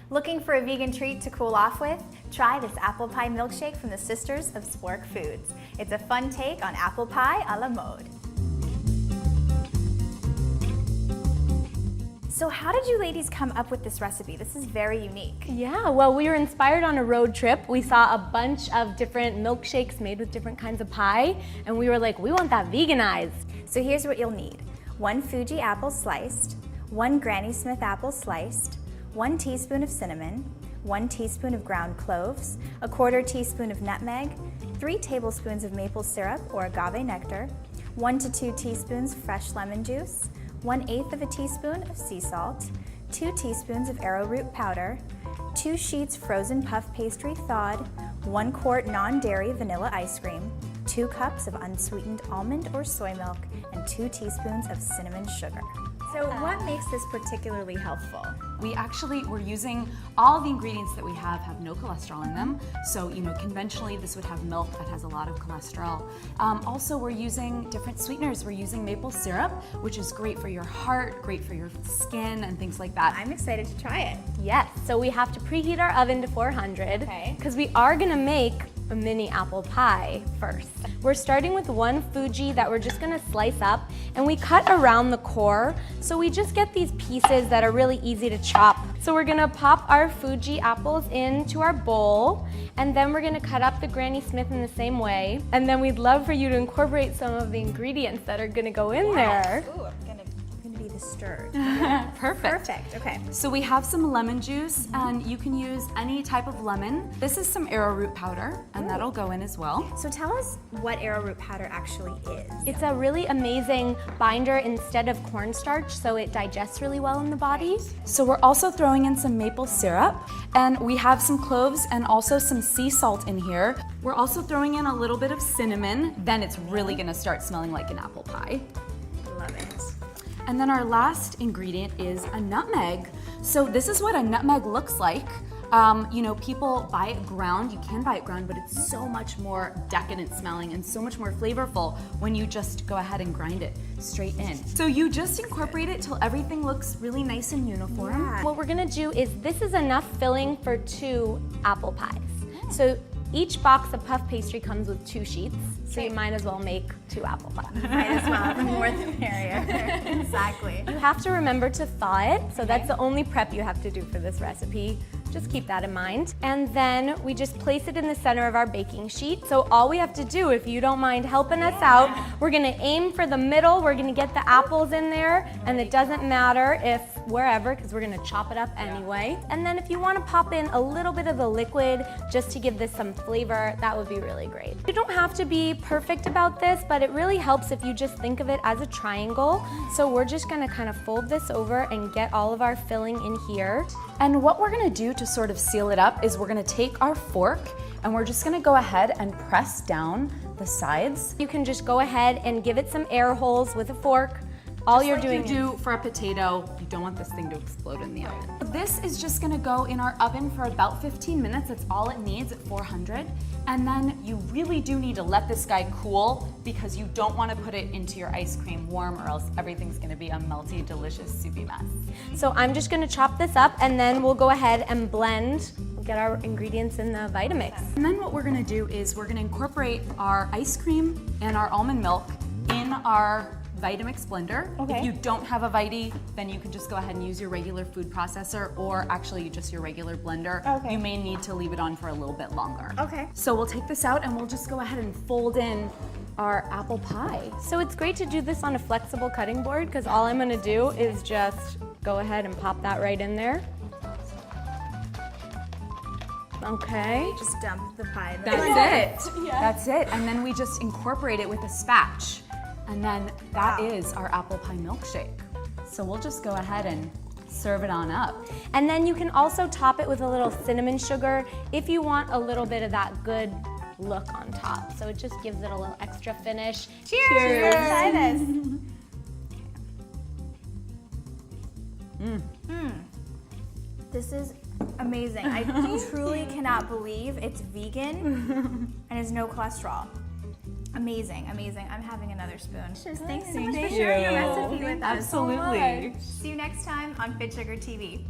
Looking for a vegan treat to cool off with? Try this apple pie milkshake from the Sisters of Spork Foods. It's a fun take on apple pie a la mode. So how did you ladies come up with this recipe? This is very unique. Yeah, well, we were inspired on a road trip. We saw a bunch of different milkshakes made with different kinds of pie, and we were like, we want that veganized. So here's what you'll need. 1 Fuji apple sliced, 1 Granny Smith apple sliced, 1 teaspoon of cinnamon, 1 teaspoon of ground cloves, 1/4 teaspoon of nutmeg, 3 tablespoons of maple syrup or agave nectar, 1 to 2 teaspoons fresh lemon juice, 1/8 of a teaspoon of sea salt, 2 teaspoons of arrowroot powder, 2 sheets frozen puff pastry thawed, 1 quart non-dairy vanilla ice cream, 2 cups of unsweetened almond or soy milk, and 2 teaspoons of cinnamon sugar. So what makes this particularly helpful? We're using all the ingredients that we have no cholesterol in them. So, conventionally this would have milk that has a lot of cholesterol. Also, we're using different sweeteners. We're using maple syrup, which is great for your heart, great for your skin, and things like that. I'm excited to try it. Yes, so we have to preheat our oven to 400 because we are gonna make a mini apple pie first. We're starting with 1 Fuji that we're just gonna slice up, and we cut around the core, so we just get these pieces that are really easy to chop. So we're gonna pop our Fuji apples into our bowl, and then we're gonna cut up the Granny Smith in the same way, and then we'd love for you to incorporate some of the ingredients that are gonna go in there. Ooh, I'm gonna be the stirred. Perfect. Okay. So we have some lemon juice, and you can use any type of lemon. This is some arrowroot powder, and that'll go in as well. So tell us what arrowroot powder actually is. It's a really amazing binder instead of cornstarch, so it digests really well in the body. So we're also throwing in some maple syrup, and we have some cloves and also some sea salt in here. We're also throwing in a little bit of cinnamon, then it's really gonna start smelling like an apple pie. Love it. And then our last ingredient is a nutmeg. So this is what a nutmeg looks like. People buy it ground, you can buy it ground, but it's so much more decadent smelling and so much more flavorful when you just go ahead and grind it straight in. So you just incorporate it till everything looks really nice and uniform. Yeah. What we're gonna do is, this is enough filling for 2 apple pies. So each box of puff pastry comes with 2 sheets, so you might as well make 2 apple pies. Might as well, the more the merrier. Exactly. You have to remember to thaw it, so that's the only prep you have to do for this recipe. Just keep that in mind. And then we just place it in the center of our baking sheet. So all we have to do, if you don't mind helping us out, we're gonna aim for the middle, we're gonna get the apples in there, and it doesn't matter if wherever, because we're gonna chop it up anyway. And then if you wanna pop in a little bit of the liquid just to give this some flavor, that would be really great. You don't have to be perfect about this, but it really helps if you just think of it as a triangle. So we're just gonna kind of fold this over and get all of our filling in here. And what we're gonna do to sort of seal it up is we're gonna take our fork and we're just gonna go ahead and press down the sides. You can just go ahead and give it some air holes with a fork. All you're doing you do for a potato, you don't want this thing to explode in the oven. This is just gonna go in our oven for about 15 minutes. That's all it needs at 400. And then you really do need to let this guy cool because you don't want to put it into your ice cream warm or else everything's gonna be a melty, delicious, soupy mess. So I'm just gonna chop this up and then we'll go ahead and blend, get our ingredients in the Vitamix. And then what we're gonna do is we're gonna incorporate our ice cream and our almond milk in our Vitamix blender. If you don't have a Viti, then you can just go ahead and use your regular food processor or actually just your regular blender. You may need to leave it on for a little bit longer. So we'll take this out and we'll just go ahead and fold in our apple pie. So it's great to do this on a flexible cutting board because all I'm gonna do is just go ahead and pop that right in there. Okay. Just dump the pie in the That's it. That's it. And then we just incorporate it with a spatch. And then that is our apple pie milkshake. So we'll just go ahead and serve it on up. And then you can also top it with a little cinnamon sugar if you want a little bit of that good look on top. So it just gives it a little extra finish. Cheers! Let's try this. This is amazing. I truly cannot believe it's vegan and has no cholesterol. Amazing, amazing. I'm having another spoon. Thanks so much for sharing your recipe with us. Absolutely. See you next time on Fit Sugar TV.